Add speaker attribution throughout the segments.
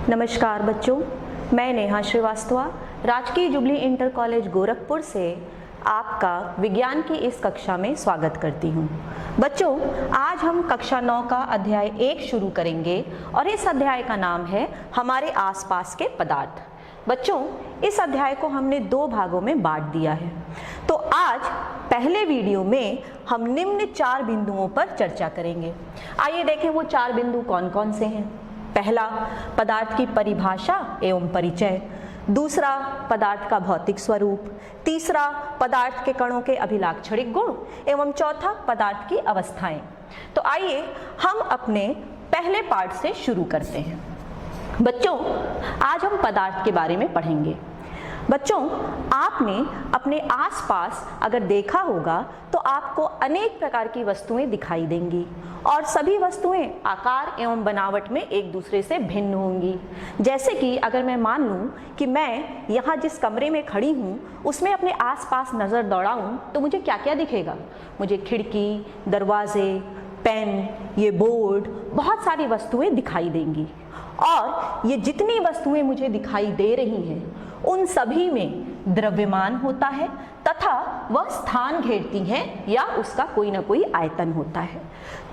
Speaker 1: नमस्कार बच्चों, मैं नेहा श्रीवास्तव राजकीय जुबली इंटर कॉलेज गोरखपुर से आपका विज्ञान की इस कक्षा में स्वागत करती हूँ। बच्चों, आज हम कक्षा 9 का अध्याय 1 शुरू करेंगे और इस अध्याय का नाम है हमारे आसपास के पदार्थ। बच्चों, इस अध्याय को हमने 2 भागों में बांट दिया है। तो आज पहले वीडियो में हम निम्न 4 बिंदुओं पर चर्चा करेंगे। आइए देखें वो 4 बिंदु कौन कौन से हैं। पहला, पदार्थ की परिभाषा एवं परिचय। दूसरा, पदार्थ का भौतिक स्वरूप। तीसरा, पदार्थ के कणों के अभिलाक्षणिक गुण एवं चौथा, पदार्थ की अवस्थाएं। तो आइए हम अपने पहले पार्ट से शुरू करते हैं। बच्चों, आज हम पदार्थ के बारे में पढ़ेंगे। बच्चों, आपने अपने आसपास अगर देखा होगा तो आपको अनेक प्रकार की वस्तुएं दिखाई देंगी और सभी वस्तुएं आकार एवं बनावट में एक दूसरे से भिन्न होंगी। जैसे कि अगर मैं मान लूं कि मैं यहाँ जिस कमरे में खड़ी हूँ उसमें अपने आसपास नज़र दौड़ाऊं तो मुझे क्या क्या दिखेगा। मुझे खिड़की, दरवाजे, पेन, ये बोर्ड, बहुत सारी वस्तुएं दिखाई देंगी। और ये जितनी वस्तुएं मुझे दिखाई दे रही हैं उन सभी में द्रव्यमान होता है तथा वह स्थान घेरती हैं या उसका कोई ना कोई आयतन होता है।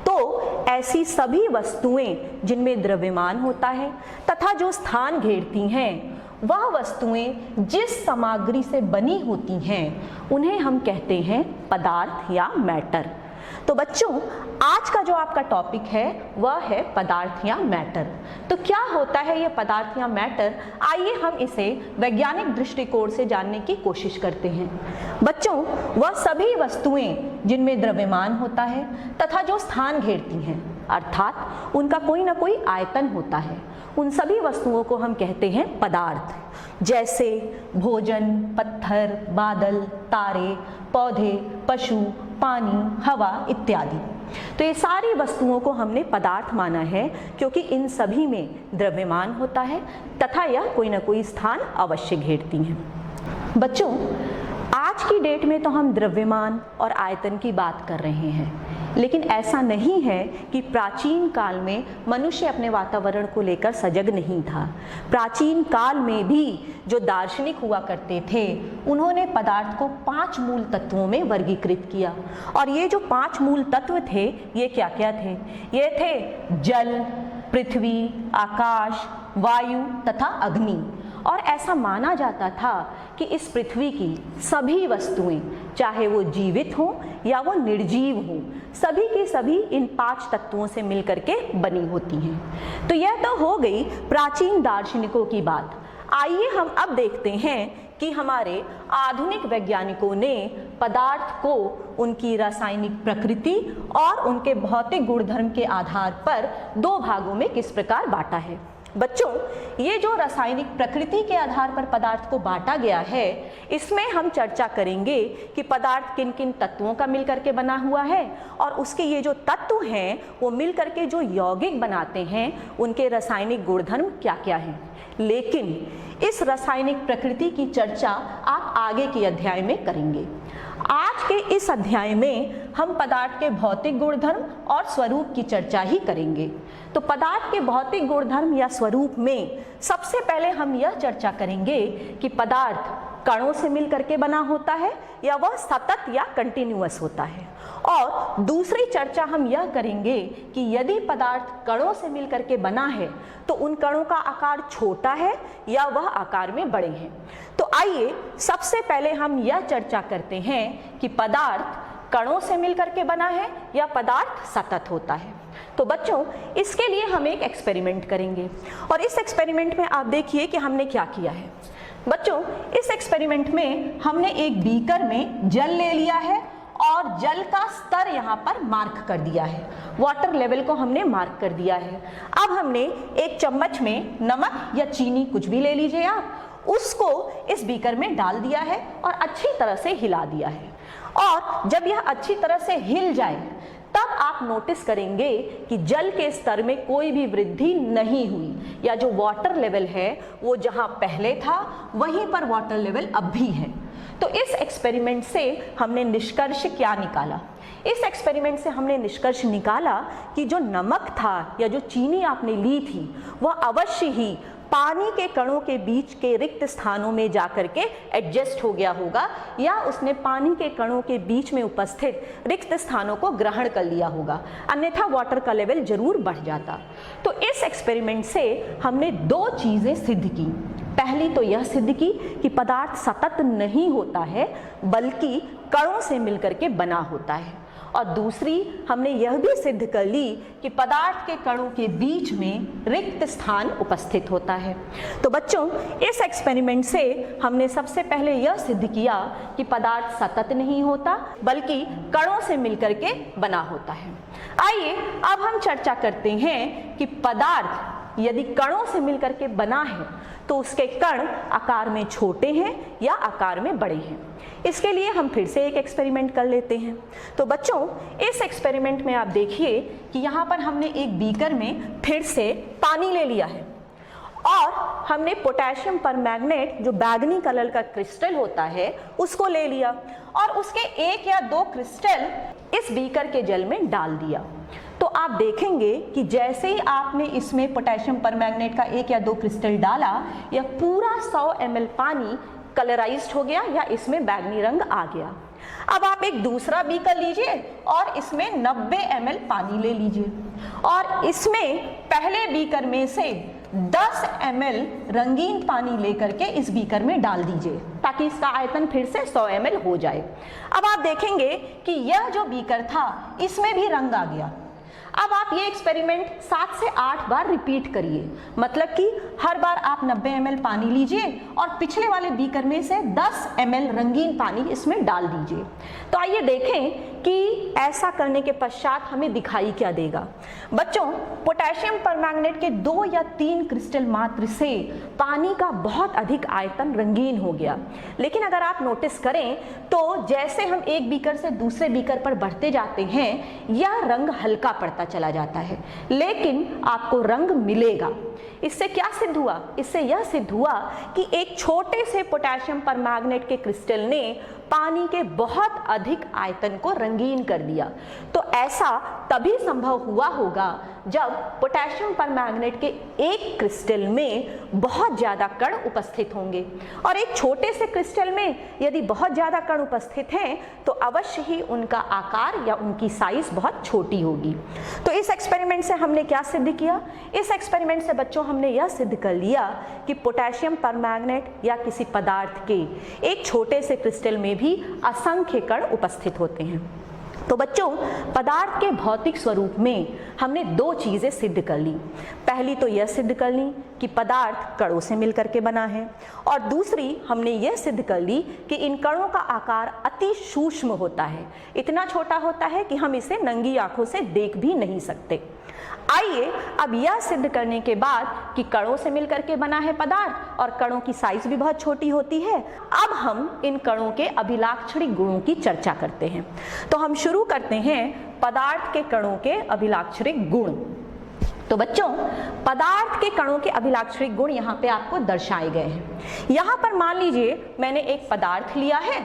Speaker 1: तो ऐसी सभी वस्तुएं जिनमें द्रव्यमान होता है तथा जो स्थान घेरती हैं वह वस्तुएं जिस सामग्री से बनी होती हैं उन्हें हम कहते हैं पदार्थ या मैटर। तो बच्चों, आज का जो आपका टॉपिक है वह है पदार्थ या मैटर। तो क्या होता है ये पदार्थ या मैटर, आइए हम इसे वैज्ञानिक दृष्टिकोण से जानने की कोशिश करते हैं। बच्चों, वह सभी वस्तुएं जिनमें द्रव्यमान होता है तथा जो स्थान घेरती हैं अर्थात उनका कोई ना कोई आयतन होता है, उन सभी वस्तुओं को हम कहते हैं पदार्थ। जैसे भोजन, पत्थर, बादल, तारे, पौधे, पशु, पानी, हवा इत्यादि। तो ये सारी वस्तुओं को हमने पदार्थ माना है क्योंकि इन सभी में द्रव्यमान होता है तथा यह कोई ना कोई स्थान अवश्य घेरती हैं। बच्चों, आज की डेट में तो हम द्रव्यमान और आयतन की बात कर रहे हैं, लेकिन ऐसा नहीं है कि प्राचीन काल में मनुष्य अपने वातावरण को लेकर सजग नहीं था। प्राचीन काल में भी जो दार्शनिक हुआ करते थे उन्होंने पदार्थ को 5 मूल तत्वों में वर्गीकृत किया। और ये जो 5 मूल तत्व थे ये क्या क्या थे? ये थे जल, पृथ्वी, आकाश, वायु तथा अग्नि। और ऐसा माना जाता था कि इस पृथ्वी की सभी वस्तुएं, चाहे वो जीवित हों या वो निर्जीव हों, सभी की सभी इन 5 तत्वों से मिलकर के बनी होती हैं। तो यह तो हो गई प्राचीन दार्शनिकों की बात। आइए हम अब देखते हैं कि हमारे आधुनिक वैज्ञानिकों ने पदार्थ को उनकी रासायनिक प्रकृति और उनके भौतिक गुणधर्म के आधार पर 2 भागों में किस प्रकार बांटा है। बच्चों, ये जो रासायनिक प्रकृति के आधार पर पदार्थ को बांटा गया है इसमें हम चर्चा करेंगे कि पदार्थ किन किन तत्वों का मिलकर के बना हुआ है और उसके ये जो तत्व हैं वो मिलकर के जो यौगिक बनाते हैं उनके रासायनिक गुणधर्म क्या क्या हैं। लेकिन इस रासायनिक प्रकृति की चर्चा आप आगे के अध्याय में करेंगे। आज के इस अध्याय में हम पदार्थ के भौतिक गुणधर्म और स्वरूप की चर्चा ही करेंगे। तो पदार्थ के भौतिक गुणधर्म या स्वरूप में सबसे पहले हम यह चर्चा करेंगे कि पदार्थ कणों से मिलकर के बना होता है या वह सतत या कंटिन्यूअस होता है। और दूसरी चर्चा हम यह करेंगे कि यदि पदार्थ कणों से मिलकर के बना है तो उन कणों का आकार छोटा है या वह आकार में बड़े हैं। तो आइए सबसे पहले हम यह चर्चा करते हैं कि पदार्थ कणों से मिलकर के बना है या पदार्थ सतत होता है। तो बच्चों, इसके लिए हम एक एक्सपेरिमेंट करेंगे और इस एक्सपेरिमेंट में आप देखिए कि हमने क्या किया है। बच्चों, इस एक्सपेरिमेंट में हमने एक बीकर में जल ले लिया है और जल का स्तर यहाँ पर मार्क कर दिया है, वाटर लेवल को हमने मार्क कर दिया है। अब हमने एक चम्मच में नमक या चीनी, कुछ भी ले लीजिए आप, उसको इस बीकर में डाल दिया है और अच्छी तरह से हिला दिया है। और जब यह अच्छी तरह से हिल जाए तब आप नोटिस करेंगे कि जल के स्तर में कोई भी वृद्धि नहीं हुई या जो वाटर लेवल है वो जहां पहले था वहीं पर वाटर लेवल अब भी है। तो इस एक्सपेरिमेंट से हमने निष्कर्ष क्या निकाला? इस एक्सपेरिमेंट से हमने निष्कर्ष निकाला कि जो नमक था या जो चीनी आपने ली थी वह अवश्य ही पानी के कणों के बीच के रिक्त स्थानों में जाकर के एडजस्ट हो गया होगा, या उसने पानी के कणों के बीच में उपस्थित रिक्त स्थानों को ग्रहण कर लिया होगा, अन्यथा वाटर का लेवल जरूर बढ़ जाता। तो इस एक्सपेरिमेंट से हमने दो चीजें सिद्ध की। पहली तो यह सिद्ध की कि पदार्थ सतत नहीं होता है बल्कि कणों से मिलकर के बना होता है, और दूसरी हमने यह भी सिद्ध कर ली कि पदार्थ के कणों के बीच में रिक्त स्थान उपस्थित होता है। तो बच्चों, इस एक्सपेरिमेंट से हमने सबसे पहले यह सिद्ध किया कि पदार्थ सतत नहीं होता बल्कि कणों से मिलकर के बना होता है। आइए अब हम चर्चा करते हैं कि पदार्थ यदि कणों से मिलकर के बना है तो उसके कण आकार में छोटे हैं या आकार में बड़े हैं। इसके लिए हम फिर से एक एक्सपेरिमेंट कर लेते हैं। तो बच्चों, इस एक्सपेरिमेंट में आप देखिए कि यहाँ पर हमने एक बीकर में फिर से पानी ले लिया है और हमने पोटेशियम परमैंगनेट जो बैंगनी कलर का क्रिस्टल होता है उसको ले लिया और उसके एक या दो क्रिस्टल इस बीकर के जल में डाल दिया। तो आप देखेंगे कि जैसे ही आपने इसमें पोटेशियम परमैंगनेट का एक या दो क्रिस्टल डाला, यह पूरा 100 ml पानी कलराइज्ड हो गया या इसमें बैंगनी रंग आ गया। अब आप एक दूसरा बीकर लीजिए और इसमें 90 ml पानी ले लीजिए और इसमें पहले बीकर में से 10 ml रंगीन पानी लेकर के इस बीकर में डाल दीजिए ताकि इसका आयतन फिर से 100 ml हो जाए। अब आप देखेंगे कि यह जो बीकर था इसमें भी रंग आ गया। अब आप ये एक्सपेरिमेंट 7 से 8 बार रिपीट करिए, मतलब कि हर बार आप 90 ml पानी लीजिए और पिछले वाले बीकर में से 10 ml रंगीन पानी इसमें डाल दीजिए। तो आइए देखें कि ऐसा करने के पश्चात हमें दिखाई क्या देगा। बच्चों, पोटेशियम परमैंगनेट के 2 या 3 क्रिस्टल मात्र से पानी का बहुत अधिक आयतन रंगीन हो गया, लेकिन अगर आप नोटिस करें तो जैसे हम एक बीकर से दूसरे बीकर पर बढ़ते जाते हैं यह रंग हल्का पड़ता चला जाता है, लेकिन आपको रंग मिलेगा। इससे क्या सिद्ध हुआ? इससे यह सिद्ध हुआ कि एक छोटे से पोटेशियम परमैंगनेट के क्रिस्टल ने पानी के बहुत अधिक आयतन को रंगीन कर दिया। तो ऐसा तभी संभव हुआ होगा जब पोटेशियम परमैंगनेट के एक क्रिस्टल में बहुत ज़्यादा कण उपस्थित होंगे, और एक छोटे से क्रिस्टल में यदि बहुत ज़्यादा कण उपस्थित हैं तो अवश्य ही उनका आकार या उनकी साइज बहुत छोटी होगी। तो इस एक्सपेरिमेंट से हमने क्या सिद्ध किया? इस एक्सपेरिमेंट से बच्चों हमने यह सिद्ध कर लिया कि पोटेशियम परमैंगनेट या किसी पदार्थ के एक छोटे से क्रिस्टल में भी असंख्य कण उपस्थित होते हैं। तो बच्चों, पदार्थ के भौतिक स्वरूप में हमने दो चीजें सिद्ध कर ली। पहली तो यह सिद्ध कर ली कि पदार्थ कणों से मिलकर के बना है, और दूसरी हमने यह सिद्ध कर ली कि इन कणों का आकार अति सूक्ष्म होता है, इतना छोटा होता है कि हम इसे नंगी आंखों से देख भी नहीं सकते। आइए अब यह सिद्ध करने के बाद कि कणों से मिलकर के बना है पदार्थ और कणों की साइज भी बहुत छोटी होती है, अब हम इन कणों के अभिलाक्षणिक गुणों की चर्चा करते हैं। तो हम शुरू करते हैं पदार्थ के कणों के अभिलाक्षणिक गुण। तो बच्चों, पदार्थ के कणों के अभिलाक्षणिक गुण यहाँ पे आपको दर्शाए गए हैं। यहाँ पर मान लीजिए मैंने एक पदार्थ लिया है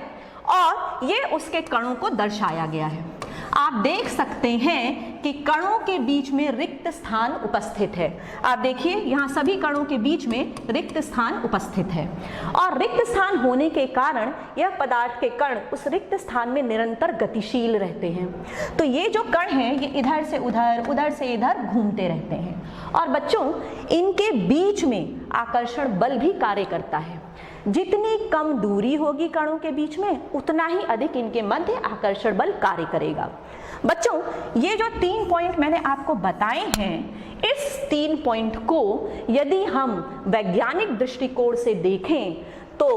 Speaker 1: और ये उसके कणों को दर्शाया गया है। आप देख सकते हैं कि कणों के बीच में रिक्त स्थान उपस्थित है। आप देखिए यहाँ सभी कणों के बीच में रिक्त स्थान उपस्थित है, और रिक्त स्थान होने के कारण यह पदार्थ के कण उस रिक्त स्थान में निरंतर गतिशील रहते हैं। तो ये जो कण हैं ये इधर से उधर, उधर से इधर घूमते रहते हैं, और बच्चों इनके बीच में आकर्षण बल भी कार्य करता है। जितनी कम दूरी होगी कणों के बीच में उतना ही अधिक इनके मध्य आकर्षण बल कार्य करेगा। बच्चों, ये जो 3 पॉइंट मैंने आपको बताए हैं, इस 3 पॉइंट को यदि हम वैज्ञानिक दृष्टिकोण से देखें तो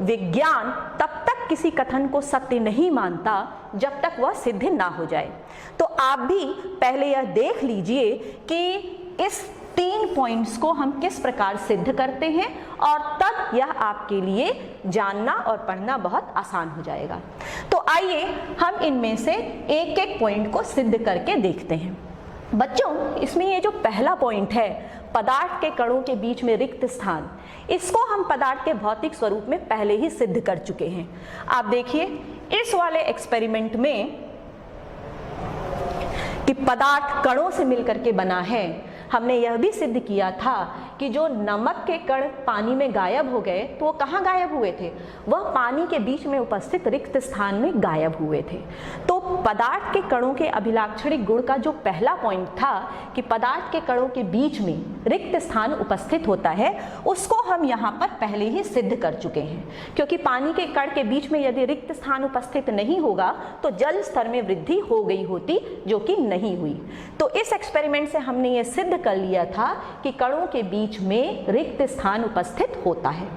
Speaker 1: विज्ञान तब तक किसी कथन को सत्य नहीं मानता जब तक वह सिद्ध ना हो जाए। तो आप भी पहले यह देख लीजिए कि इस 3 पॉइंट्स को हम किस प्रकार सिद्ध करते हैं, और तब यह आपके लिए जानना और पढ़ना बहुत आसान हो जाएगा। तो आइए हम इनमें से एक एक पॉइंट को सिद्ध करके देखते हैं। बच्चों, इसमें ये जो पहला पॉइंट है पदार्थ के कणों के बीच में रिक्त स्थान, इसको हम पदार्थ के भौतिक स्वरूप में पहले ही सिद्ध कर चुके हैं। आप देखिए इस वाले एक्सपेरिमेंट में कि पदार्थ कणों से मिलकर के बना है, हमने यह भी सिद्ध किया था कि जो नमक के कण पानी में गायब हो गए तो वो कहाँ गायब हुए थे? वह पानी के बीच में उपस्थित रिक्त स्थान में गायब हुए थे। तो पदार्थ के कणों के अभिलाक्षणिक गुण का जो पहला पॉइंट था कि पदार्थ के कणों के बीच में रिक्त स्थान उपस्थित होता है, उसको हम यहाँ पर पहले ही सिद्ध कर चुके हैं। क्योंकि पानी के कण के बीच में यदि रिक्त स्थान उपस्थित नहीं होगा तो जल स्तर में वृद्धि हो गई होती, जो कि नहीं हुई। तो इस एक्सपेरिमेंट से हमने ये सिद्ध कर लिया था कि कणों के बीच में रिक्त स्थान उपस्थित होता है।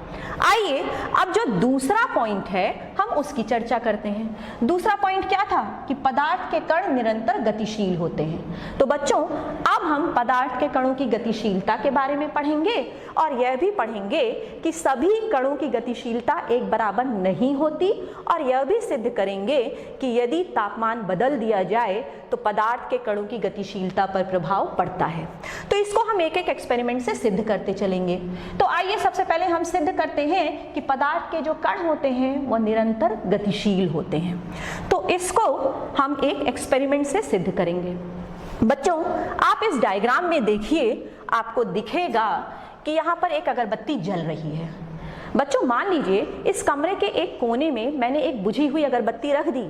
Speaker 1: आइए अब जो दूसरा पॉइंट है हम उसकी चर्चा करते हैं। दूसरा पॉइंट क्या था कि पदार्थ के कण निरंतर गतिशील होते हैं। तो बच्चों अब हम पदार्थ के कणों की गतिशीलता के बारे में पढ़ेंगे और यह भी पढ़ेंगे कि सभी कणों की गतिशीलता एक बराबर नहीं होती, और यह भी सिद्ध करेंगे कि यदि तापमान बदल दिया जाए तो पदार्थ के कणों की गतिशीलता पर प्रभाव पड़ता है। तो इसको हम एक एक एक्सपेरिमेंट से सिद्ध करते चलेंगे। तो आइए सबसे पहले हम सिद्ध करते हैं कि पदार्थ के जो कण होते हैं वह निरंतर गतिशील होते हैं। तो इसको हम एक एक्सपेरिमेंट से सिद्ध करेंगे। बच्चों आप इस डायग्राम में देखिए, आपको दिखेगा कि यहाँ पर एक अगरबत्ती जल रही है। बच्चों मान लीजिए इस कमरे के एक कोने में मैंने एक बुझी हुई अगरबत्ती रख दी,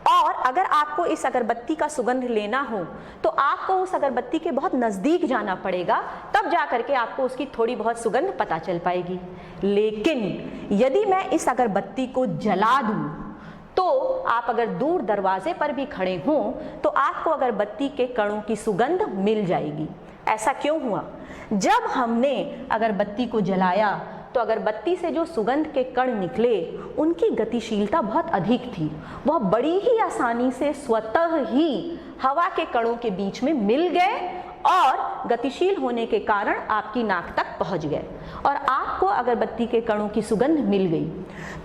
Speaker 1: और अगर आपको इस अगरबत्ती का सुगंध लेना हो तो आपको उस अगरबत्ती के बहुत नज़दीक जाना पड़ेगा, तब जा करके आपको उसकी थोड़ी बहुत सुगंध पता चल पाएगी। लेकिन यदि मैं इस अगरबत्ती को जला दूं तो आप अगर दूर दरवाजे पर भी खड़े हों तो आपको अगरबत्ती के कणों की सुगंध मिल जाएगी। ऐसा क्यों हुआ? जब हमने अगरबत्ती को जलाया तो अगरबत्ती से जो सुगंध के कण निकले उनकी गतिशीलता बहुत अधिक थी। वह बड़ी ही आसानी से स्वतः ही हवा के कणों के बीच में मिल गए और गतिशील होने के कारण आपकी नाक तक पहुंच गए और आपको अगरबत्ती के कणों की सुगंध मिल गई।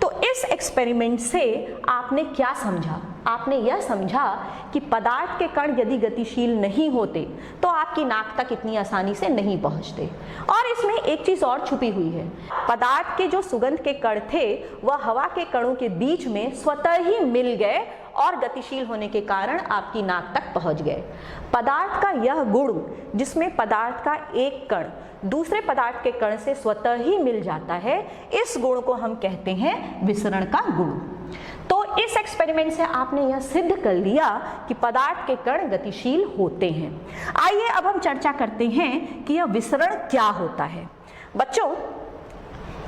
Speaker 1: तो इस एक्सपेरिमेंट से आपने क्या समझा? आपने यह समझा कि पदार्थ के कण यदि गतिशील नहीं होते तो आपकी नाक तक इतनी आसानी से नहीं पहुंचते। और इसमें एक चीज और छुपी हुई है, पदार्थ के जो सुगंध के कण थे वह हवा के कणों के बीच में स्वतः ही मिल गए और गतिशील होने के कारण आपकी नाक तक पहुंच गए। पदार्थ का यह गुण जिसमें पदार्थ का एक कण दूसरे पदार्थ के कण से स्वतः ही मिल जाता है, इस गुण को हम कहते हैं विसरण का गुण। तो इस एक्सपेरिमेंट से आपने यह सिद्ध कर लिया कि पदार्थ के कण गतिशील होते हैं। आइए अब हम चर्चा करते हैं कि यह विसरण क्या होता है। बच्चों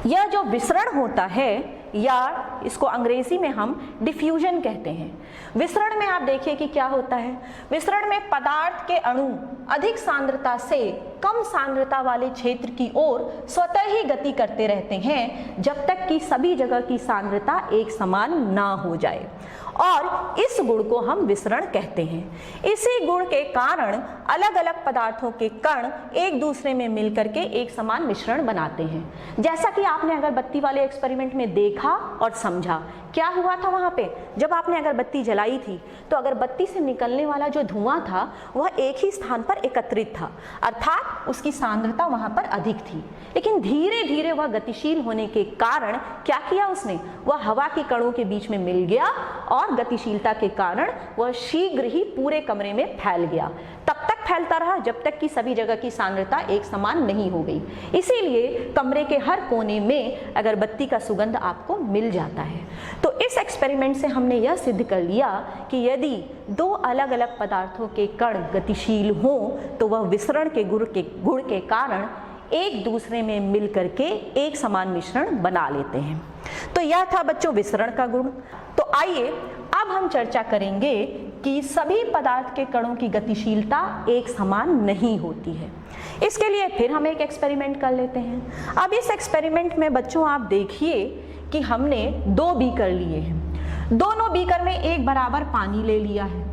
Speaker 1: यह जो विसरण होता है, या इसको अंग्रेजी में हम डिफ्यूजन कहते हैं। विसरण में आप देखिए कि क्या होता है। विसरण में पदार्थ के अणु अधिक सांद्रता से कम सांद्रता वाले क्षेत्र की ओर स्वतः ही गति करते रहते हैं जब तक कि सभी जगह की सांद्रता एक समान ना हो जाए, और इस गुण को हम विसरण कहते हैं। इसी गुण के कारण अलग अलग पदार्थों के कण एक दूसरे में मिलकर के एक समान मिश्रण बनाते हैं। जैसा कि आपने अगरबत्ती वाले एक्सपेरिमेंट में देखा और समझा। क्या हुआ था वहां पे? जब आपने अगरबत्ती जलाई थी तो अगरबत्ती से निकलने वाला जो धुआं था वह एक ही स्थान पर एकत्रित था, अर्थात उसकी सांद्रता वहां पर अधिक थी। लेकिन धीरे धीरे वह गतिशील होने के कारण क्या किया उसने? वह हवा के कणों के बीच में मिल गया और गतिशीलता के कारण वह शीघ्र ही पूरे कमरे में फैल गया। तब तक फैलता रहा जब तक कि सभी जगह की सांद्रता एक समान नहीं हो गई। इसीलिए कमरे के हर कोने में अगरबत्ती का सुगंध आपको मिल जाता है। तो इस एक्सपेरिमेंट से हमने यह सिद्ध कर लिया कि यदि दो अलग अलग पदार्थों के कण गतिशील हों तो वह विसरण के गुण के कारण एक दूसरे में मिल करके एक समान मिश्रण बना लेते हैं। तो यह था बच्चों विसरण का गुण। तो आइए अब हम चर्चा करेंगे कि सभी पदार्थ के कणों की गतिशीलता एक समान नहीं होती है। इसके लिए फिर हम एक एक्सपेरिमेंट कर लेते हैं। अब इस एक्सपेरिमेंट में बच्चों आप देखिए कि हमने दो बीकर लिए हैं। दोनों बीकर में एक बराबर पानी ले लिया है।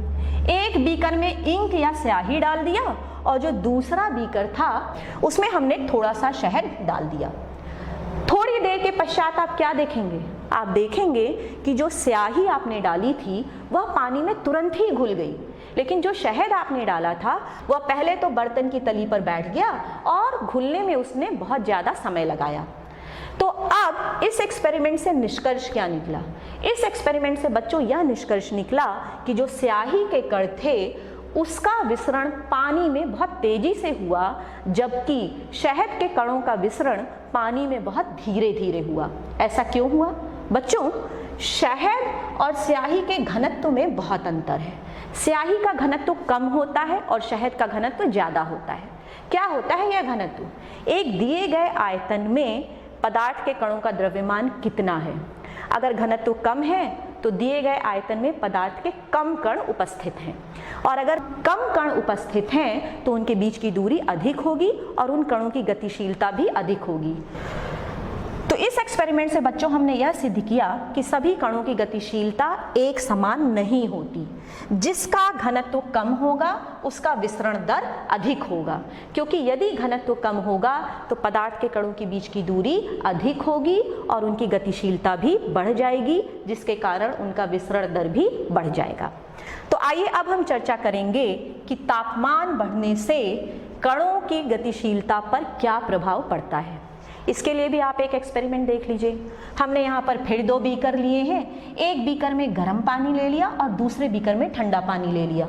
Speaker 1: एक बीकर में इंक या स्याही डाल दिया और जो दूसरा बीकर था उसमें हमने थोड़ा सा शहद डाल दिया। थोड़ी देर के पश्चात आप क्या देखेंगे? आप देखेंगे कि जो स्याही आपने डाली थी वह पानी में तुरंत ही घुल गई, लेकिन जो शहद आपने डाला था वह पहले तो बर्तन की तली पर बैठ गया और घुलने में उसने बहुत ज़्यादा समय लगाया। तो अब इस एक्सपेरिमेंट से निष्कर्ष क्या निकला? इस एक्सपेरिमेंट से बच्चों यह निष्कर्ष निकला कि जो स्याही के कण थे उसका विसरण पानी में बहुत तेजी से हुआ, जबकि शहद के कणों का विसरण पानी में बहुत धीरे धीरे हुआ। ऐसा क्यों हुआ? बच्चों, शहद और स्याही के घनत्व में बहुत अंतर है। स्याही का घनत्व कम होता है और शहद का घनत्व ज्यादा होता है। क्या होता है यह घनत्व? एक दिए गए आयतन में पदार्थ के कणों का द्रव्यमान कितना है। अगर घनत्व कम है तो दिए गए आयतन में पदार्थ के कम कण उपस्थित हैं, और अगर कम कण उपस्थित हैं तो उनके बीच की दूरी अधिक होगी और उन कणों की गतिशीलता भी अधिक होगी। तो इस एक्सपेरिमेंट से बच्चों हमने यह सिद्ध किया कि सभी कणों की गतिशीलता एक समान नहीं होती। जिसका घनत्व कम होगा उसका विसरण दर अधिक होगा, क्योंकि यदि घनत्व कम होगा तो पदार्थ के कणों के बीच की दूरी अधिक होगी और उनकी गतिशीलता भी बढ़ जाएगी, जिसके कारण उनका विसरण दर भी बढ़ जाएगा। तो आइए अब हम चर्चा करेंगे कि तापमान बढ़ने से कणों की गतिशीलता पर क्या प्रभाव पड़ता है। इसके लिए भी आप एक एक्सपेरिमेंट देख लीजिए। हमने यहाँ पर फिर 2 बीकर लिए हैं। एक बीकर में गर्म पानी ले लिया और दूसरे बीकर में ठंडा पानी ले लिया।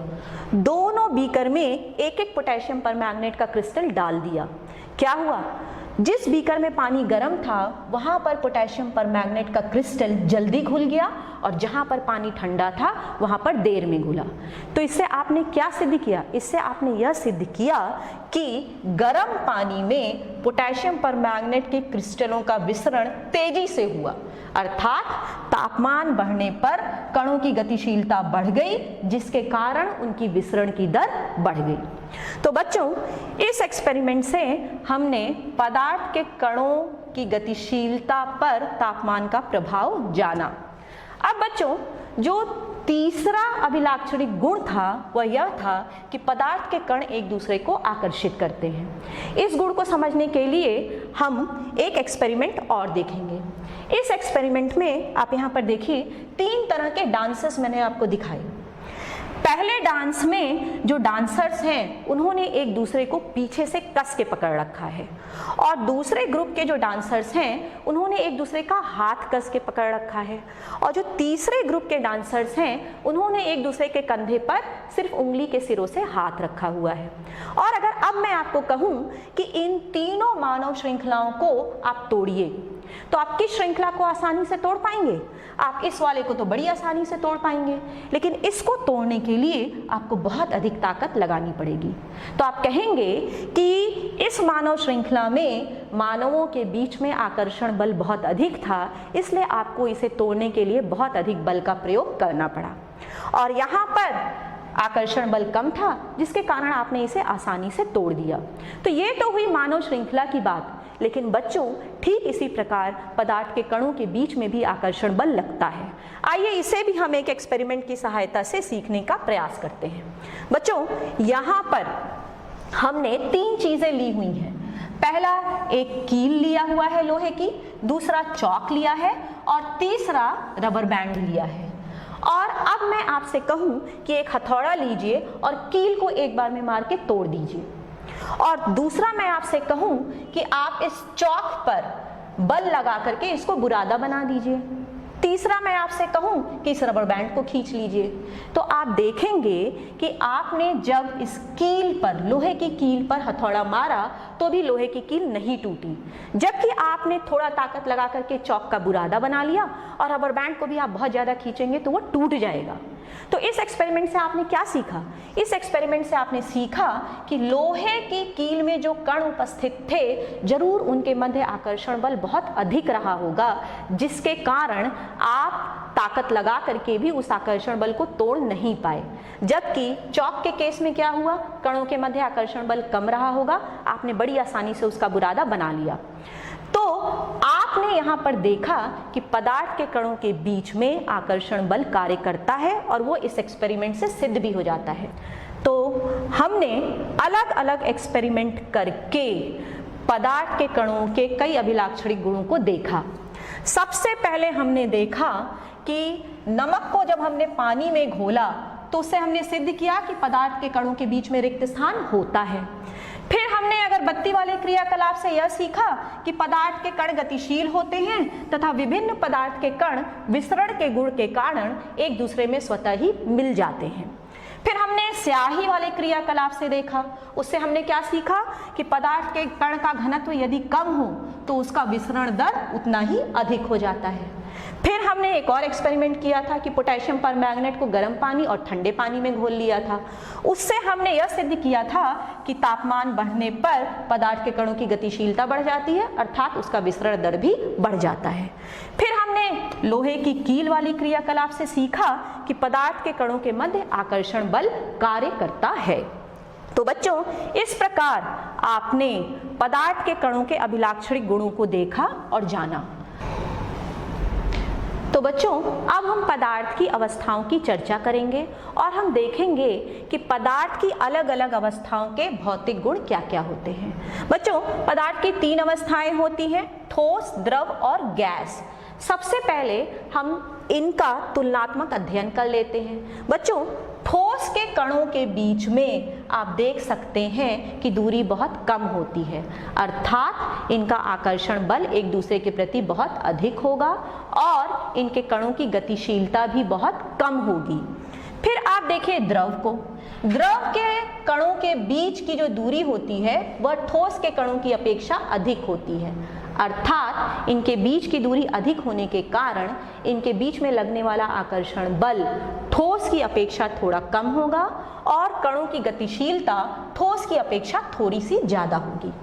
Speaker 1: दोनों बीकर में एक एक पोटेशियम परमैंगनेट का क्रिस्टल डाल दिया। क्या हुआ? जिस बीकर में पानी गर्म था वहां पर पोटेशियम परमैंगनेट का क्रिस्टल जल्दी घुल गया, और जहां पर पानी ठंडा था वहां पर देर में घुला। तो इससे आपने क्या सिद्ध किया? इससे आपने यह सिद्ध किया कि गर्म पानी में पोटेशियम परमैंगनेट के क्रिस्टलों का विसरण तेजी से हुआ, अर्थात तापमान बढ़ने पर कणों की गतिशीलता बढ़ गई, जिसके कारण उनकी विसरण की दर बढ़ गई। तो बच्चों, इस एक्सपेरिमेंट से हमने पदार्थ के कणों की गतिशीलता पर तापमान का प्रभाव जाना। अब बच्चों, जो तीसरा अभिलाक्षणिक गुण था वह यह था कि पदार्थ के कण एक दूसरे को आकर्षित करते हैं। इस गुण को समझने के लिए हम एक एक्सपेरिमेंट और देखेंगे। इस एक्सपेरिमेंट में आप यहाँ पर देखिए 3 तरह के डांसेस मैंने आपको दिखाए। पहले डांस में जो डांसर्स हैं उन्होंने एक दूसरे को पीछे से कस के पकड़ रखा है, और दूसरे ग्रुप के जो डांसर्स हैं उन्होंने एक दूसरे का हाथ कस के पकड़ रखा है, और जो तीसरे ग्रुप के डांसर्स हैं उन्होंने एक दूसरे के कंधे पर सिर्फ उंगली के सिरों से हाथ रखा हुआ है। और अगर अब मैं आपको कहूं कि इन तीनों मानव श्रृंखलाओं को आप तोड़िए, तो आप किस श्रृंखला को आसानी से तोड़ पाएंगे? आप इस वाले को तो बड़ी आसानी से तोड़ पाएंगे, लेकिन इसको तोड़ने के लिए आपको बहुत अधिक ताकत लगानी पड़ेगी। तो आप कहेंगे कि इस मानव श्रृंखला में मानवों के बीच में आकर्षण बल बहुत अधिक था, इसलिए आपको इसे तोड़ने के लिए बहुत अधिक बल का प्रयोग करना पड़ा, और यहाँ पर आकर्षण बल कम था, जिसके कारण आपने इसे आसानी से तोड़ दिया। तो ये तो हुई मानव श्रृंखला की बात, लेकिन बच्चों ठीक इसी प्रकार पदार्थ के कणों के बीच में भी आकर्षण बल लगता है। आइए इसे भी हम एक एक्सपेरिमेंट की सहायता से सीखने का प्रयास करते हैं। बच्चों, यहाँ पर हमने 3 चीजें ली हुई हैं। पहला एक कील लिया हुआ है लोहे की, दूसरा चौक लिया है, और तीसरा रबर बैंड लिया है। और अब मैं आपसे कहूं कि एक हथौड़ा लीजिए और कील को एक बार में मार के तोड़ दीजिए, और दूसरा मैं आपसे कहूं कि आप इस चौक पर बल लगा करके इसको बुरादा बना दीजिए, तीसरा मैं आपसे कहूं कि इस रबर बैंड को खींच लीजिए। तो आप देखेंगे कि आपने जब इस कील पर, लोहे की कील पर हथौड़ा मारा तो भी लोहे की कील नहीं टूटी, जबकि आपने थोड़ा ताकत लगा करके चौक का बुरादा बना लिया और रबर बैंड को भी आप बहुत ज्यादा खींचेंगे तो वो टूट जाएगा। तो इस एक्सपेरिमेंट से आपने क्या सीखा? इस एक्सपेरिमेंट से आपने सीखा कि लोहे की कील में जो कण उपस्थित थे, जरूर उनके मध्य आकर्षण बल बहुत अधिक रहा होगा, जिसके कारण आप ताकत लगा करके भी उस आकर्षण बल को तोड़ नहीं पाए। जबकि चौक के केस में क्या हुआ? कणों के मध्य आकर्षण बल कम रहा होगा, आपने बड़ी आसानी से उसका बुरादा बना लिया। तो आपने यहाँ पर देखा कि पदार्थ के कणों के बीच में आकर्षण बल कार्य करता है, और वो इस एक्सपेरिमेंट से सिद्ध भी हो जाता है। तो हमने अलग अलग एक्सपेरिमेंट करके पदार्थ के कणों के कई अभिलाक्षणिक गुणों को देखा। सबसे पहले हमने देखा कि नमक को जब हमने पानी में घोला तो उससे हमने सिद्ध किया कि पदार्थ के कणों के बीच में रिक्त स्थान होता है। फिर हमने अगरबत्ती वाले क्रियाकलाप से यह सीखा कि पदार्थ के कण गतिशील होते हैं तथा विभिन्न पदार्थ के कण विसरण के गुण के कारण एक दूसरे में स्वतः ही मिल जाते हैं। फिर हमने स्याही वाले क्रियाकलाप से देखा, उससे हमने क्या सीखा कि पदार्थ के कण का घनत्व यदि कम हो तो उसका विसरण दर उतना ही अधिक हो जाता है। फिर हमने एक और एक्सपेरिमेंट किया था कि पोटेशियम परमैंगनेट को गर्म पानी और ठंडे पानी में घोल लिया था। उससे हमने यह सिद्ध किया था कि तापमान बढ़ने पर पदार्थ के कणों की गतिशीलता बढ़ जाती है, अर्थात उसका विसरण दर भी बढ़ जाता है। फिर हमने लोहे की कील वाली क्रियाकलाप से सीखा कि पदार्थ के कणों के मध्य आकर्षण बल कार्य करता है। तो बच्चों, इस प्रकार आपने पदार्थ के कणों के अभिलाक्षणिक गुणों को देखा और जाना। तो बच्चों, अब हम पदार्थ की अवस्थाओं की चर्चा करेंगे और हम देखेंगे कि पदार्थ की अलग अलग अवस्थाओं के भौतिक गुण क्या क्या होते हैं। बच्चों, पदार्थ की 3 अवस्थाएं होती हैं, ठोस, द्रव और गैस। सबसे पहले हम इनका तुलनात्मक अध्ययन कर लेते हैं। बच्चों, ठोस के कणों के बीच में आप देख सकते हैं कि दूरी बहुत कम होती है, अर्थात इनका आकर्षण बल एक दूसरे के प्रति बहुत अधिक होगा और इनके कणों की गतिशीलता भी बहुत कम होगी। फिर आप देखिए द्रव को। द्रव के कणों के बीच की जो दूरी होती है वह ठोस के कणों की अपेक्षा अधिक होती है, अर्थात इनके बीच की दूरी अधिक होने के कारण इनके बीच में लगने वाला आकर्षण बल ठोस की अपेक्षा थोड़ा कम होगा और कणों की गतिशीलता ठोस की अपेक्षा थोड़ी सी ज्यादा होगी।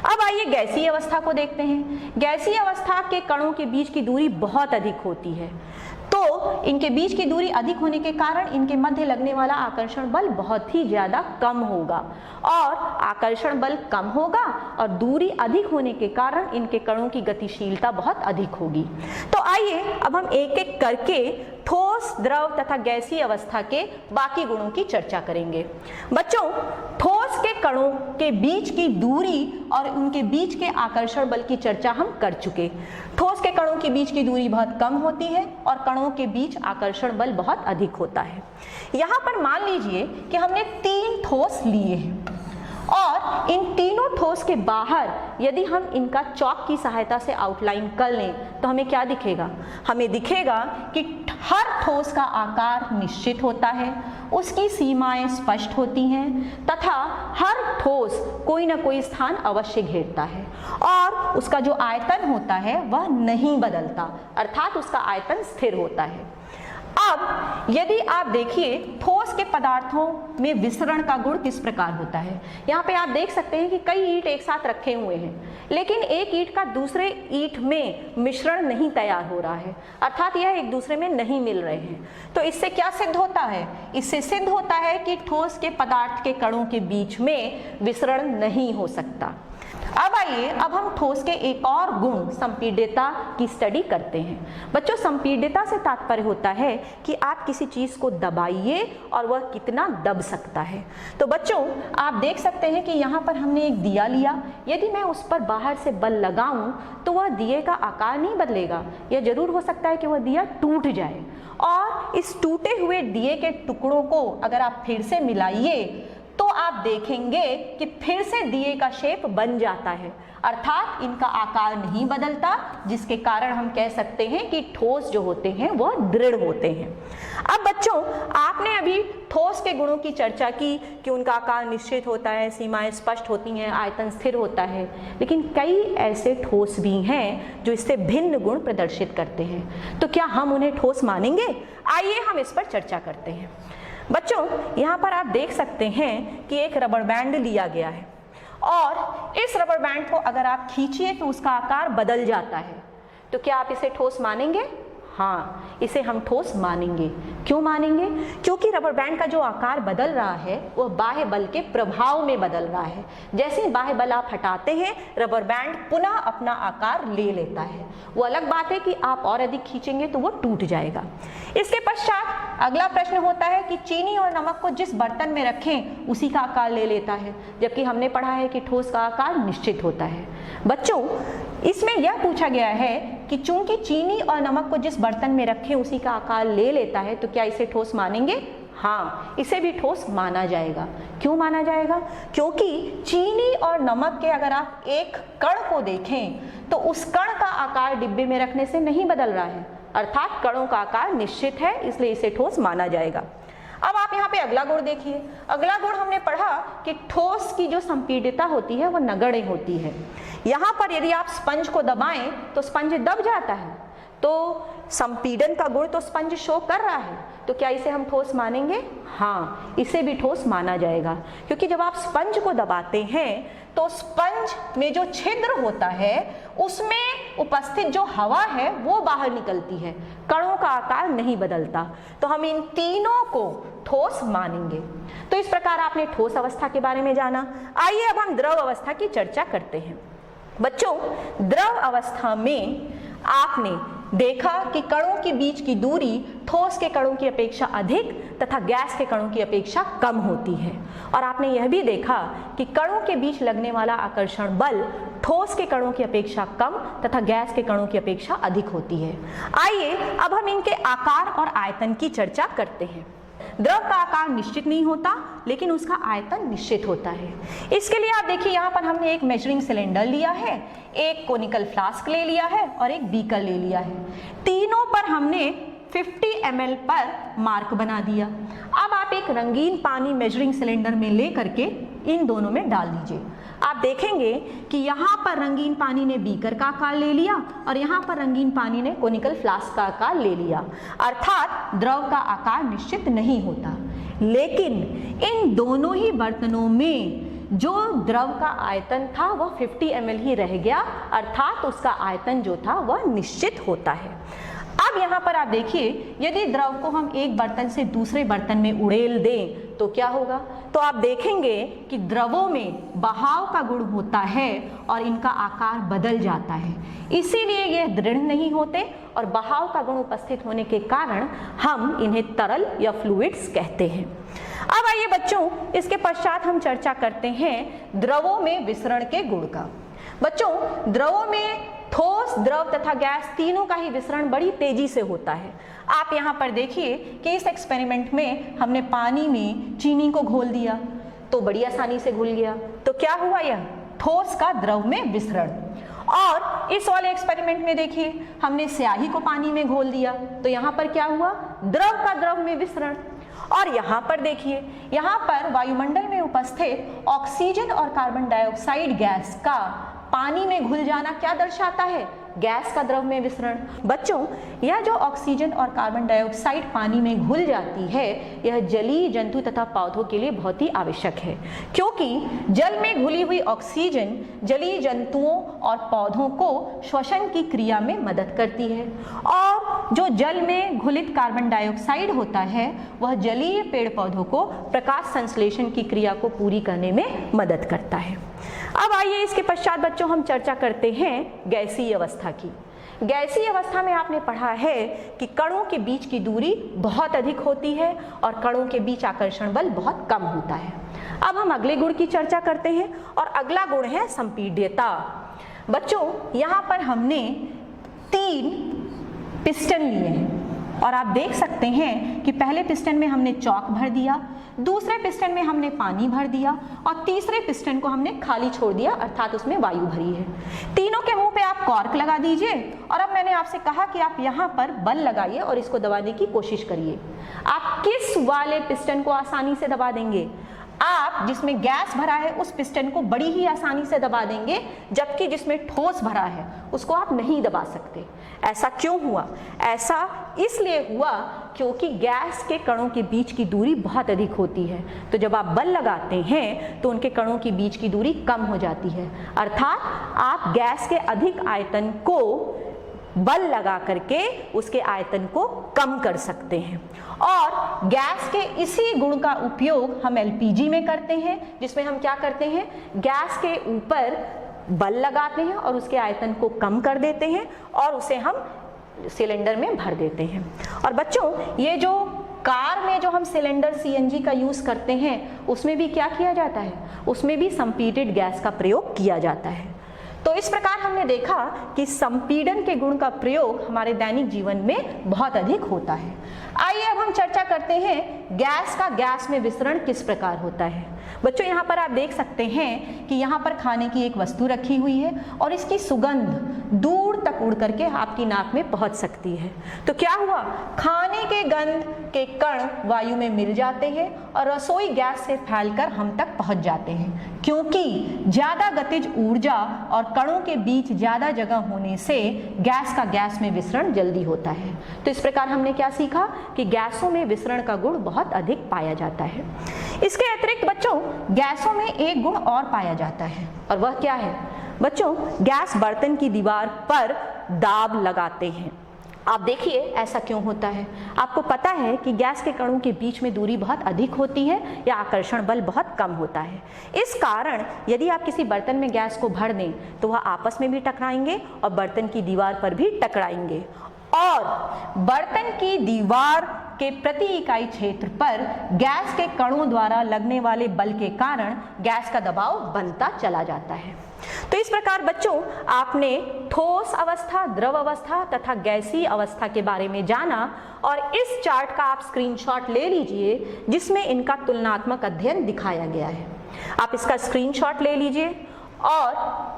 Speaker 1: अब आइए गैसीय अवस्था को देखते हैं। गैसीय अवस्था के कणों के बीच की दूरी बहुत अधिक होती है, तो इनके बीच की दूरी अधिक होने के कारण इनके मध्य लगने वाला आकर्षण बल बहुत ही ज्यादा कम होगा और आकर्षण बल कम होगा और दूरी अधिक होने के कारण इनके कणों की गतिशीलता बहुत अधिक होगी। तो आइए अब हम एक एक करके ठोस, द्रव तथा गैसीय अवस्था के बाकी गुणों की चर्चा करेंगे। बच्चों, ठोस के कणों के बीच की दूरी और उनके बीच के आकर्षण बल की चर्चा हम कर चुके। ठोस के कणों के बीच की दूरी बहुत कम होती है और कणों के बीच आकर्षण बल बहुत अधिक होता है। यहाँ पर मान लीजिए कि हमने 3 ठोस लिए हैं और इन तीनों ठोस के बाहर यदि हम इनका चॉक की सहायता से आउटलाइन कर लें तो हमें क्या दिखेगा? हमें दिखेगा कि हर ठोस का आकार निश्चित होता है, उसकी सीमाएं स्पष्ट होती हैं तथा हर ठोस कोई ना कोई स्थान अवश्य घेरता है और उसका जो आयतन होता है वह नहीं बदलता, अर्थात उसका आयतन स्थिर होता है। अब यदि आप देखिए ठोस के पदार्थों में विसरण का गुण किस प्रकार होता है। यहाँ पे आप देख सकते हैं कि कई ईंट एक साथ रखे हुए हैं, लेकिन एक ईंट का दूसरे ईंट में मिश्रण नहीं तैयार हो रहा है, अर्थात यह एक दूसरे में नहीं मिल रहे हैं। तो इससे क्या सिद्ध होता है? इससे सिद्ध होता है कि ठोस के पदार्थ के कणों के बीच में विसरण नहीं हो सकता। अब आइए अब हम ठोस के एक और गुण संपीड्यता की स्टडी करते हैं। बच्चों, संपीड्यता से तात्पर्य होता है कि आप किसी चीज को दबाइए और वह कितना दब सकता है। तो बच्चों, आप देख सकते हैं कि यहाँ पर हमने एक दिया लिया, यदि मैं उस पर बाहर से बल लगाऊं तो वह दिए का आकार नहीं बदलेगा। यह जरूर हो सकता है कि वह दिया टूट जाए और इस टूटे हुए दिए के टुकड़ों को अगर आप फिर से मिलाइए तो आप देखेंगे कि फिर से दिए का शेप बन जाता है, अर्थात इनका आकार नहीं बदलता, जिसके कारण हम कह सकते हैं कि ठोस जो होते हैं वह दृढ़ होते हैं। अब बच्चों, आपने अभी ठोस के गुणों की चर्चा की कि उनका आकार निश्चित होता है, सीमाएं स्पष्ट होती हैं, आयतन स्थिर होता है, लेकिन कई ऐसे ठोस भी हैं जो इससे भिन्न गुण प्रदर्शित करते हैं। तो क्या हम उन्हें ठोस मानेंगे? आइए हम इस पर चर्चा करते हैं। बच्चों, यहाँ पर आप देख सकते हैं कि एक रबर बैंड लिया गया है और इस रबर बैंड को अगर आप खींचिए तो उसका आकार बदल जाता है। तो क्या आप इसे ठोस मानेंगे? हाँ, इसे हम ठोस मानेंगे। क्यों मानेंगे? क्योंकि रबर बैंड का जो आकार बदल रहा है वह बाह्य बल के प्रभाव में बदल रहा है। जैसे बाह्य बल आप हटाते हैं, रबर बैंड पुनः अपना आकार ले लेता है। वो अलग बात है कि आप और अधिक खींचेंगे तो वो टूट जाएगा। इसके पश्चात अगला प्रश्न होता है कि चीनी और नमक को जिस बर्तन में रखें उसी का आकार ले लेता है, जबकि हमने पढ़ा है कि ठोस का आकार निश्चित होता है। बच्चों, इसमें यह पूछा गया है कि चूंकि चीनी और नमक को जिस बर्तन में रखें उसी का आकार ले लेता है, तो क्या इसे ठोस मानेंगे? हाँ, इसे भी ठोस माना जाएगा। क्यों माना जाएगा? क्योंकि चीनी और नमक के अगर आप एक कण को देखें तो उस कण का आकार डिब्बे में रखने से नहीं बदल रहा है, अर्थात कणों का आकार निश्चित है, इसलिए इसे ठोस माना जाएगा। अब आप यहाँ पे अगला गुण देखिए। अगला गुण हमने पढ़ा कि ठोस की जो संपीडितता होती है वो नगण्य होती है। यहाँ पर यदि आप स्पंज को दबाएं तो स्पंज दब जाता है, तो संपीडन का गुण तो स्पंज शो कर रहा है, तो क्या इसे हम ठोस मानेंगे? हाँ, इसे भी ठोस माना जाएगा, क्योंकि जब आप स्पंज को दबाते हैं तो स्पंज में जो छिद्र होता है उसमें उपस्थित जो हवा है वो बाहर निकलती है, कणों का आकार नहीं बदलता, तो हम इन तीनों को ठोस मानेंगे। तो इस प्रकार आपने ठोस अवस्था के बारे में जाना। आइए अब हम द्रव अवस्था की चर्चा करते हैं। बच्चों, द्रव अवस्था में आपने देखा कि कणों के बीच की दूरी ठोस के कणों की अपेक्षा अधिक तथा गैस के कणों की अपेक्षा कम होती है, और आपने यह भी देखा कि कणों के बीच लगने वाला आकर्षण बल ठोस के कणों की अपेक्षा कम तथा गैस के कणों की अपेक्षा अधिक होती है। आइए अब हम इनके आकार और आयतन की चर्चा करते हैं। द्रव का आकार निश्चित नहीं होता, लेकिन उसका आयतन निश्चित होता है। इसके लिए आप देखिए, यहाँ पर हमने एक मेजरिंग सिलेंडर लिया है, एक कोनिकल फ्लास्क ले लिया है और एक बीकर ले लिया है। तीनों पर हमने 50 ml पर मार्क बना दिया। अब आप एक रंगीन पानी मेजरिंग सिलेंडर में ले करके इन दोनों में डाल दीजिए। आप देखेंगे कि यहाँ पर रंगीन पानी ने बीकर का आकार ले लिया और यहाँ पर रंगीन पानी ने कोनिकल फ्लास्क का आकार ले लिया, अर्थात द्रव का आकार निश्चित नहीं होता। लेकिन इन दोनों ही बर्तनों में जो द्रव का आयतन था वह 50 ml ही रह गया, अर्थात उसका आयतन जो था वह निश्चित होता है। अब यहाँ पर आप देखिए, यदि द्रव को हम एक बर्तन से दूसरे बर्तन में उड़ेल दें तो क्या होगा? तो आप देखेंगे कि द्रवों में बहाव का गुण होता है और इनका आकार बदल जाता है, इसीलिए ये दृढ़ नहीं होते और बहाव का गुण उपस्थित होने के कारण हम इन्हें तरल या फ्लूइड्स कहते हैं। अब आइए बच्चों, इसके पश्चात हम चर्चा करते हैं द्रवों में विसरण के गुण का। बच्चों, द्रवों में ठोस, द्रव तथा गैस तीनों का ही विसरण बड़ी तेजी से होता है। आप यहाँ पर देखिए कि इस एक्सपेरिमेंट में हमने पानी में चीनी को घोल दिया तो बड़ी आसानी से घुल गया, तो क्या हुआ? यह ठोस का द्रव में विसरण। और इस वाले एक्सपेरिमेंट में देखिए, हमने स्याही को पानी में घोल दिया तो यहाँ पर क्या हुआ? द्रव का द्रव में विसरण। और यहाँ पर देखिए, यहाँ पर वायुमंडल में उपस्थित ऑक्सीजन और कार्बन डाइऑक्साइड गैस का पानी में घुल जाना क्या दर्शाता है? गैस का द्रव में विसरण। बच्चों, यह जो ऑक्सीजन और कार्बन डाइऑक्साइड पानी में घुल जाती है, यह जलीय जंतु तथा पौधों के लिए बहुत ही आवश्यक है, क्योंकि जल में घुली हुई ऑक्सीजन जलीय जंतुओं और पौधों को श्वसन की क्रिया में मदद करती है, और जो जल में घुलित कार्बन डाइऑक्साइड होता है वह जलीय पेड़ पौधों को प्रकाश संश्लेषण की क्रिया को पूरी करने में मदद करता है। अब आइए इसके पश्चात बच्चों हम चर्चा करते हैं गैसीय अवस्था की। गैसीय अवस्था में आपने पढ़ा है कि कणों के बीच की दूरी बहुत अधिक होती है और कणों के बीच आकर्षण बल बहुत कम होता है। अब हम अगले गुण की चर्चा करते हैं और अगला गुण है संपीड्यता। बच्चों, यहाँ पर हमने 3 पिस्टन लिए हैं और आप देख सकते हैं कि पहले पिस्टन में हमने चॉक भर दिया, दूसरे पिस्टन में हमने पानी भर दिया और तीसरे पिस्टन को हमने खाली छोड़ दिया, अर्थात उसमें वायु भरी है। तीनों के मुंह पे आप कॉर्क लगा दीजिए और अब मैंने आपसे कहा कि आप यहाँ पर बल लगाइए और इसको दबाने की कोशिश करिए। आप किस वाले पिस्टन को आसानी से दबा देंगे? आप जिसमें गैस भरा है उस पिस्टन को बड़ी ही आसानी से दबा देंगे, जबकि जिसमें ठोस भरा है उसको आप नहीं दबा सकते। ऐसा क्यों हुआ? ऐसा इसलिए हुआ क्योंकि गैस के कणों के बीच की दूरी बहुत अधिक होती है, तो जब आप बल लगाते हैं तो उनके कणों के बीच की दूरी कम हो जाती है, अर्थात आप गैस के अधिक आयतन को बल लगा करके उसके आयतन को कम कर सकते हैं। और गैस के इसी गुण का उपयोग हम एलपीजी में करते हैं, जिसमें हम क्या करते हैं? गैस के ऊपर बल लगाते हैं और उसके आयतन को कम कर देते हैं और उसे हम सिलेंडर में भर देते हैं। और बच्चों, ये जो कार में जो हम सिलेंडर सीएनजी का यूज करते हैं उसमें भी क्या किया जाता है? उसमें भी संपीडित गैस का प्रयोग किया जाता है। तो इस प्रकार हमने देखा कि संपीड़न के गुण का प्रयोग हमारे दैनिक जीवन में बहुत अधिक होता है। आइए अब हम चर्चा करते हैं गैस का गैस में विसरण किस प्रकार होता है। बच्चों यहाँ पर आप देख सकते हैं कि यहाँ पर खाने की एक वस्तु रखी हुई है और इसकी सुगंध दूर तक उड़ करके आपकी नाक में पहुंच सकती है। तो क्या हुआ, खाने के गंध के कण वायु में मिल जाते हैं और रसोई गैस से फैलकर हम तक पहुंच जाते हैं, क्योंकि ज्यादा गतिज ऊर्जा और कणों के बीच ज्यादा जगह होने से गैस का गैस में विसरण जल्दी होता है। तो इस प्रकार हमने क्या सीखा कि गैसों में विसरण का गुण बहुत अधिक पाया जाता है। इसके अतिरिक्त बच्चों गैसों में एक गुण और पाया जाता है, और वह क्या है बच्चों, गैस बर्तन की दीवार पर दाब लगाते हैं। आप देखिए ऐसा क्यों होता है। आपको पता है कि गैस के कणों के बीच में दूरी बहुत अधिक होती है या आकर्षण बल बहुत कम होता है। इस कारण यदि आप किसी बर्तन में गैस को भर दें तो वह आपस में भी टकराएंगे और बर्तन की दीवार पर भी टकराएंगे, और बर्तन की दीवार के प्रति इकाई क्षेत्र पर गैस के कणों द्वारा लगने वाले बल के कारण गैस का दबाव बनता चला जाता है। तो इस प्रकार बच्चों आपने ठोस अवस्था, द्रव अवस्था तथा गैसीय अवस्था के बारे में जाना, और इस चार्ट का आप स्क्रीनशॉट ले लीजिए जिसमें इनका तुलनात्मक अध्ययन दिखाया गया है। आप इसका स्क्रीनशॉट ले लीजिए, और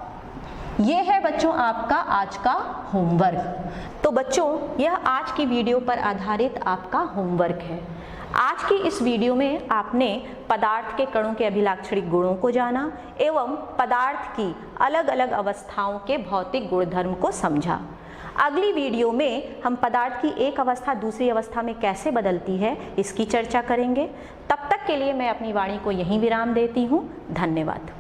Speaker 1: ये है बच्चों आपका आज का होमवर्क। तो बच्चों यह आज की वीडियो पर आधारित आपका होमवर्क है। आज की इस वीडियो में आपने पदार्थ के कणों के अभिलाक्षणिक गुणों को जाना एवं पदार्थ की अलग अलग अवस्थाओं के भौतिक गुणधर्म को समझा। अगली वीडियो में हम पदार्थ की एक अवस्था दूसरी अवस्था में कैसे बदलती है इसकी चर्चा करेंगे। तब तक के लिए मैं अपनी वाणी को यहीं विराम देती हूँ। धन्यवाद।